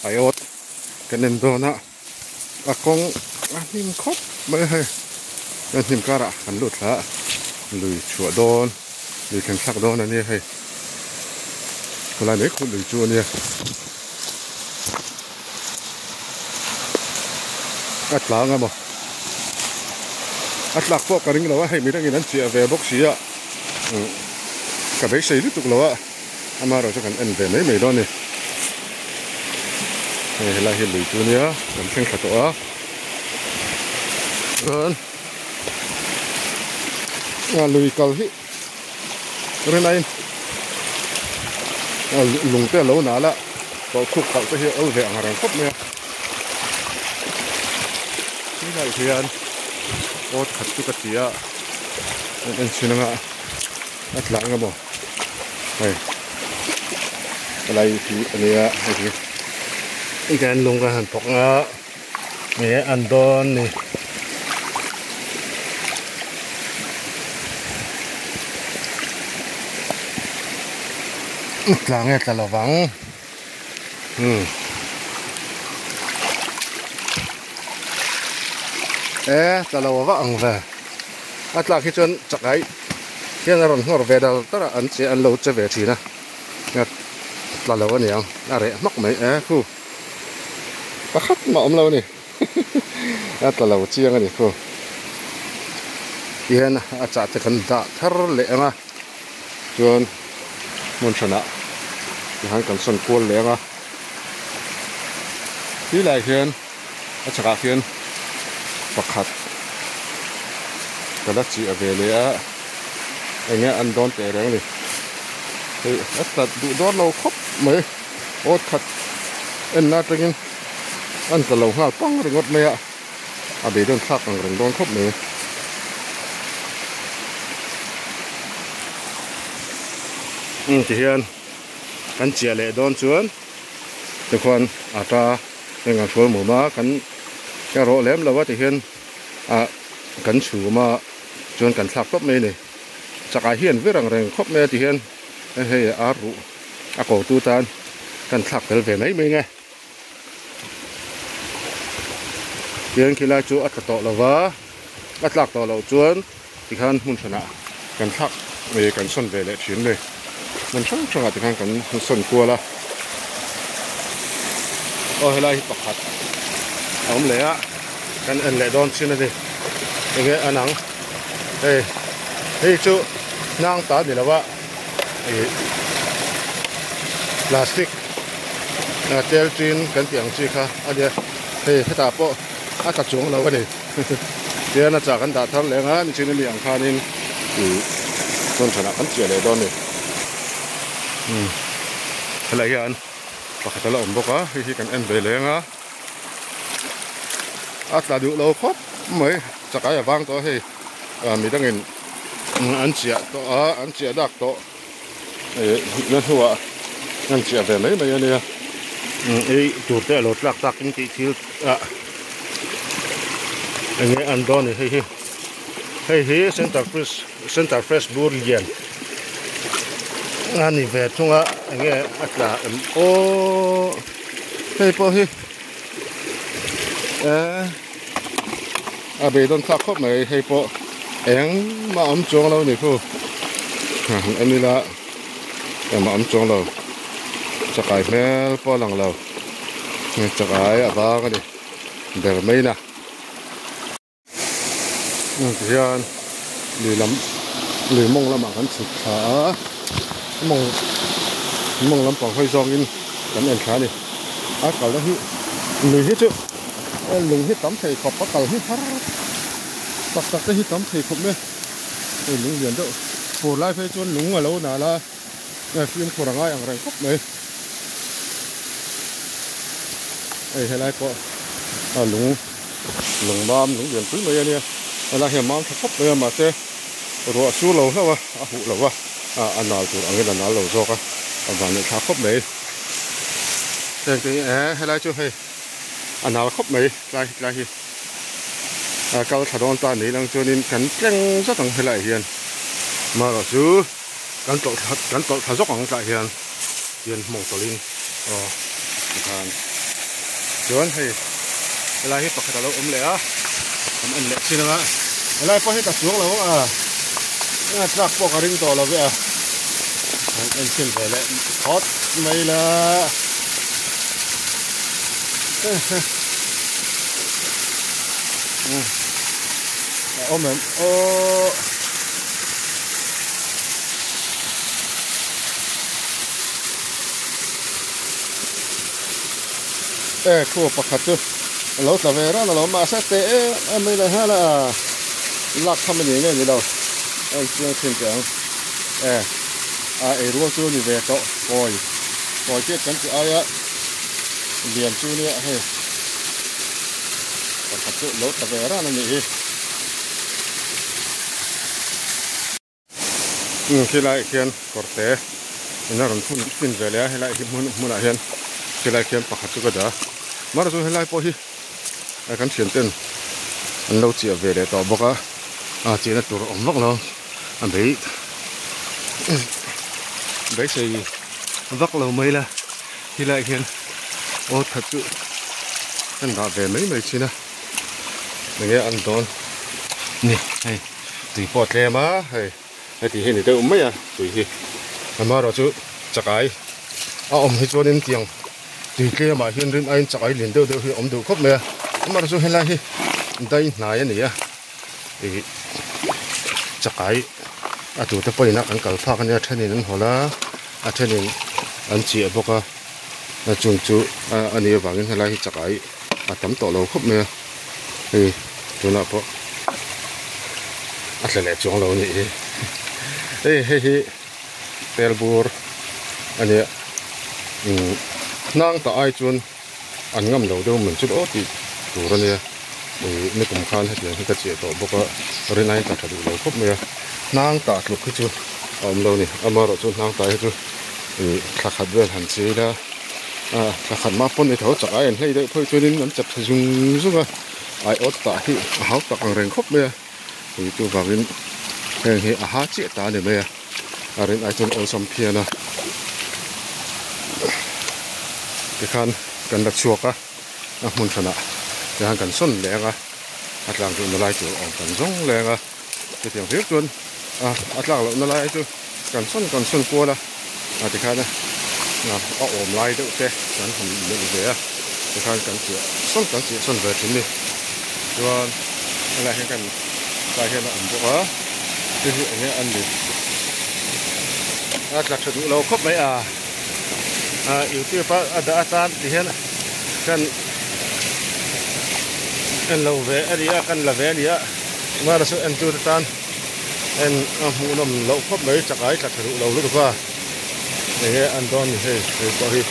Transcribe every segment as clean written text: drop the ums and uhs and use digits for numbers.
ai ốt cái nên đồ nè con nim khóc mới hay nên nim cara ăn lụt hả lười chua đòn lười cần sắc đòn này hay còn lại mấy con lười chua nè ắt lá nghe mà ắt lạc phô cái rinh lâu hay mấy đứa người ăn chia về bốc xí ạ cả mấy xây lúc lâu ạ ama rồi cho cần ăn về mấy đó nè này là hiện lười chua nè làm xem khát tổ rồi lười cầu hí cái này lùng té lâu nãละก็คุกเขาจะเหี่ยวแหวงอะไรครบเนี่ยนี่ได้เพียนโอ๊ตขัดตุกติอ่ะเป็นชิ้นงะอัดหลังกันบ่เฮ้ยอะไรที่อันนี้อ่ะไอ้ที่อีกอันลงกันหันปกอ่ะเนี่ยอันโดนนี่หลังเนี่ยตะละวังตะละวังเว้ยอัตลักษณ์จนจักไอ้เที่ยงเราหัวเวดาตระอันเสียอันเราจะเวทีนะเนี่ยตะละวังเนี่ยอะไรมักไหมคู่ปะคัดหมอมเรานี่ตะละวังเจียงนี่คู่เที่ยงอาจารย์จะกันด่าทะเลนะจนมันชนะยังกันส่วนกวนเลยอ่ะที่ไหนเขียนอาจารย์เขียนประคัดกระดับจีอเวเลยอ่ะอย่างเงี้ยอันโดนแต่แรงเลยเฮ้ยแต่ดูโดนเราครบไหมโอ๊ตขัดเอ็นน่าจะกินอันแต่เราห้าปังเรื่องดเลยอ่ะอาเบโดนทักเรื่องโดนครบเลยที่เห็นกันเจียเลยโดนชวนทุกคนอาจจะเป็นการชวนหมู่มากันแค่รอเลี้ยมแล้วว่าที่เห็นกันชูมาชวนกันสักครบเมนี่จากอาเฮียนวิรังแรงครบเมที่เห็นให้อารุอากูตูตานกันสักเป็นแบบไหนไม่ไงเพียงคิดว่าจูอัตโตแล้วว่าอัตลักโตเราชวนที่ขันมุนชนะกันสักมีกันส่วนเวลชิ้นเลยมันช่างจังหวะที่ข้างกันส่วนกลัวละโอ้เฮลัยปักขัดเอาเลยอ่ะกันเอ็นเลยโดนชิ้นเลยอย่างเงี้ยอันหนังเฮ้ยจูนั่งตาดีแล้วว่าพลาสติกเจลจีนกันเตียงจีค่ะอันเดียให้ตาโปอัดจวงเราก็ดีเดี๋ยวน่าจะกันตาทำแรงอ่ะนี่ชิ้นนี้อย่างคานินส่วนชนะกันเจียเลยโดนนี่อะไรกันปกติเราบอกว่าที่กันเอ็นไปเลยนะอัตราดูเราครบไหมจะกลายว่างตัวให้มีตั้งเงินอันเจียตัวอันเจียดักตัวนั่นหัวอันเจียแบบไหนไม่เนี่ยจุดเตะรถลักตักจริงๆที่อันนี้อันโดนนี่ให้เซ็นเตอร์เฟสบูริเลียนอันนี้เวทช่วงอันนี้อัตราโอ้เฮ้ยพอเฮ้ยอาเบดอนทักเข้ามาเฮ้ยพอมาอมจงเราเนี่ยคู่อันนี้ละมาอมจงเราจะกลายแม่พอหลังเราจะกลายบ้ากันดิเดี๋ยวไม่นะเดี๋ยวหรือมองละหมากันสุดขามองลำปองค่อยซองอินกันเอ็นขานี่เก่าแล้วฮิหนึ่งฮิจุลุงฮิตำไทยขอบปะเก่าฮิฮาร์ปักตักได้ฮิตำไทยขอบเนี่ยลุงเรียนเด้อโผล่ไล่ไปจนลุงอะแล้วน่ะละฟิล์มโครงง่ายอะไรครบเลยให้ไล่ก็ลุงบ้ามลุงเรียนพื้นเลยเนี่ยเวลาเห็นบ้ามครบเลยมาเจ้รัวสู้เราแล้ววะหูเราวะอันnào tụi anh cái nào lâu rồi cả, và những khá khóc mấy, cái hay là chú hay, anh nào khóc mấy, lại hi, cao thạch đòn ta này đang cho nên cắn căng rất là hay lại hiền, mà là chú cắn cậu thạch dốc bằng tại hiền mỏng tỏi linh, kan chuan hei lai hi pakhat alo le a an le chinanga lai pa hi ta chuang lo a nga truck po ka ring to lo ve a an sin ve le hot mai la men khu pakhat chu lo ta ve ra lo ma sa te mai la ha la lak tham ni nge ni lo an chiang thin chang ruo chu ni ve to koi che kan chu aya lian chu ni he pakhat chu lo ta ve ra na ni khi lại khian korte ina ron phun tin ve le helai hi mun a hian khi lại khian pakhat chu ka da mar chu helai po hi a kan thian ten an lo chi ve le to boka a chi na tur om lok lo an bei sei vak lo mai la khi lại khian o thật chu an da ve mai chi na nge an don ni hei tui pot le ma hei thì hiện tại mấy à tùy hi mà rồi chú chắc ai ông hi cho đến tiếng tùy kia mà hiện đến anh chắc ai liền đâu hi ông đâu khóc mẹ mà rồi hiện lại hi đây này này à thì chắc ai tụi ta bây giờ ăn cà phê cái này trên này nó là trên này anh chị bốc chung chú anh ấy vào hiện lại chắc ai tắm tổ lâu khóc mẹ thì tụi nó bốc lại chung lâu này hei telbur ania nang ta ai chuan an ngam lo do mun chu o ti tur ania ni kum khan he tiang ka che to boka renai ta thadu lo khop me nang ta lu khu chu om lo ni amaro chu nang ta he chu kha khat vel han che la kha khat ma pon ni tho chak ai an hei de phoi chuan in an chap thajung zunga ai ot ta hi hau ta kang reng khop me tu wangin he a ha chi ta ne me arin ai chun osam phiana ke khan kan dak chuaka a mun thana yang kan son lenga atlang tu nalai tu ong kan zong lenga ke tiang vir chun atlang lo nalai tu kan son ko la ti khan na om lai de te kan hum le ve a ke khan kan son ve tin ni chuan ala he kan sai he na am bo a thì anh ăn đi lạc thật lâu khóc mấy yếu tiêu phát đã tan thì hiện cần lâu về đi cần là về đi mà là sự ăn tiêu tan anh mua nằm lâu khóc mấy chắc ấy lạc thật lâu lúc qua để ăn đòn thì có gì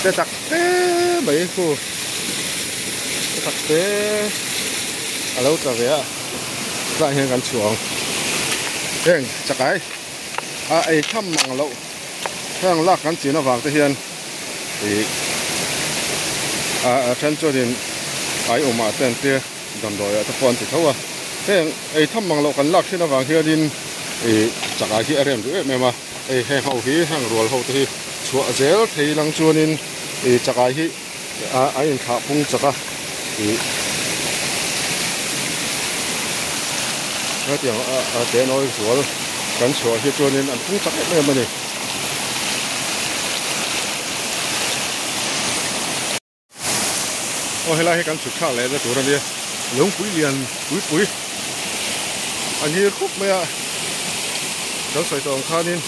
để tắc té mấy khu tắc té lâu trở về lại hiện gần chuồng hiện chắc cái ai thăm măng lậu hàng lạc cắn chỉ nó vàng tới hiện thì chân cho đến ai ôm mà tên tia đầm đồi tập quan thì thấu hiện ai thăm măng lậu cắn lạc khi nó vàng hiện đến thì chắc cái khi em được em mà hàng hậu khí hàng ruột hậu thì chuột dẻo thì lăng chuột nên thì chắc cái khi ai thả phung chắc thì cái tiếng tiếng nói số cắn số thì cho nên ăn cũng chắc hết mà này hay là hay cắn sụt khác lại cái chỗ này lúng quý liền quý anh hier khúc mày đó sợi tòng khan nên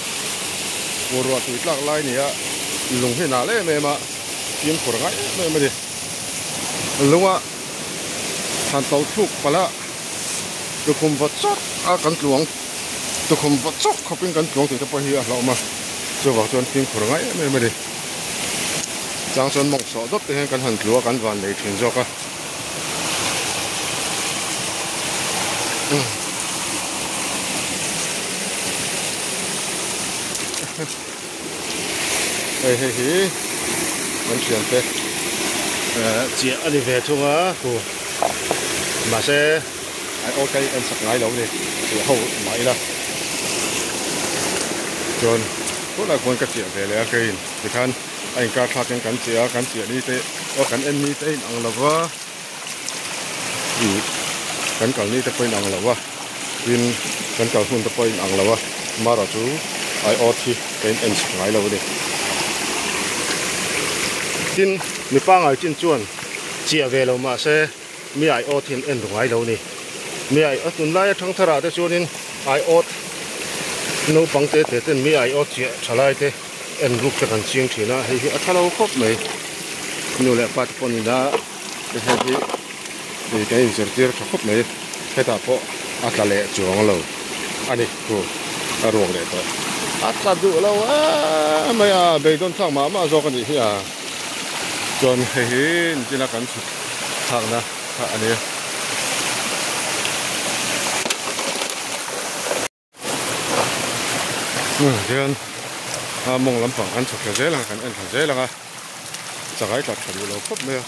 vừa rồi tụi lạc lại này lúng hay nào đấy mà kiếm khổ ngay mà đi lúng hàng tàu thuốc phải là tôi không vật chất cắn luồng tôi không vật chất không biết cắn luồng thì tôi phải hiểu mà tôi vào chuyện phim khổ ngay mà đi giang sơn mộng sợ đất thì cắn hẳn luồng cắn vàng để chuyển cho cả hey cắn chuyển thế chị anh về chung á mà sẽ ok em sập ngay lâu đi thì hậu mãi là chôn có là quan cái chuyện về là cái thì khăn anh cả thắt cái chuyện đi thế có cái em đi thế ăn là vợ cái này tập ăn là vợ tin cái hun tập ăn là vợ mà rồi chú ai ở thì cái em ngay là vậy tin mi pang ai tin chuan chia về lâu mà sẽ mi ai ở thì em ngay lâu nè mi ai ở tuần lai thằng thara để cho nên ai ở nấu bằng tê tê tên mi ai ở chia trả lại tê em lúc cho cần chiên thì nó hay ở thằng lâu khóc mày nhiều lẽ bắt con đã để hay thì cái gì chơi cho khóc mày cái ta có ăn lẽ chuông lâu anh đi cô ăn ruộng đấy thôi ăn đủ lâu á mày à bây giờ thằng mà do cái gì à chọn hay chỉ là cần thằng đó anh đi thế mong lắm bằng ăn chụp cái dễ là cái ăn cái dễ là cái chắc cái đặt cái lâu phút nữa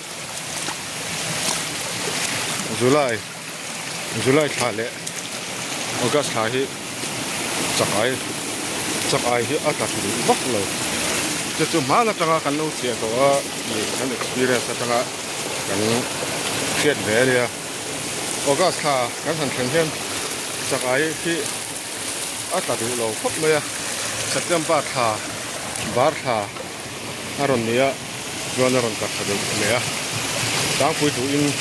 July thả lệ August thả hi chắc ai hi ở đặt cái bắc lâu chứ chú má là chẳng cái lâu xia có cái experience chẳng cái chuyện về đi August thả cái thằng thằng hiền chắc ai hi ở đặt cái lâu phút nữa September thả bar thả aron nia John aron cắt được lệ đang phụ thuộc in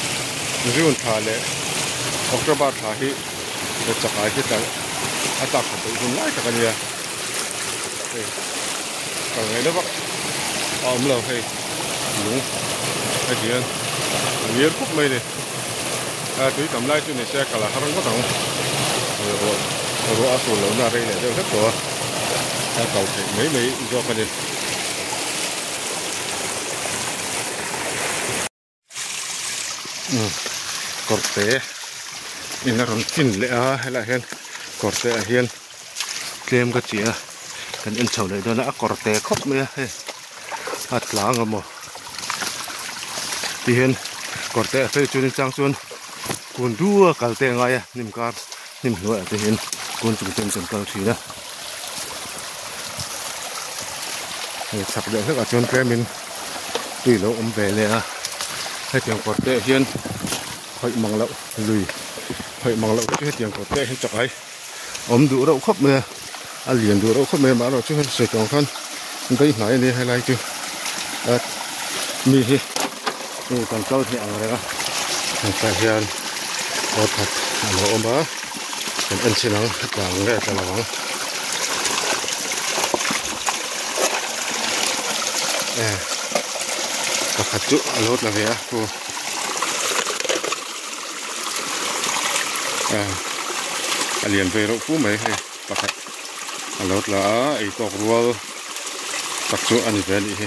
June thả lệ October thả hi để chắc ai hi ta attack được cũng lại cái nia còn ngày đó vậy lâu hay đúng hay chuyện nhiều phút mấy này tuy tầm lại chuyện này sẽ cả là không có thằng rồi asuh lâu na đây này đều rất rồi cầu thì mấy do cái gì corte in là fin lệ hay là hen corte hiền kem cái gì cái anh chầu này đó là corte khóc mày hay hạt lá ngầm mồ thì hiền corte phải cho nên trang xuân cuốn đua cả tè ngay niệm car niệm nuôi thì hiền cuốn chúng tên chúng tao thì đó sắp được hết cả chôn cái mình tùy lâu về lệ hay tiếng corte hiền hơi măng lậu lùi hơi măng lậu chứ hết tiếng corte hiền chọc ấy đủ đậu khóc mày liền đủ đậu khóc mày mà rồi chứ hết sợi tròn thân đây này đi hay lại chứ mi hi còn câu thì ăn rồi đó phải hiền có thật nó ôm bá anh xin lắng làm nghe cho lắng có thật chút lốt là vậy cô liền về độ phú mấy hay có thật lốt là ấy có rùa thật chút anh về đi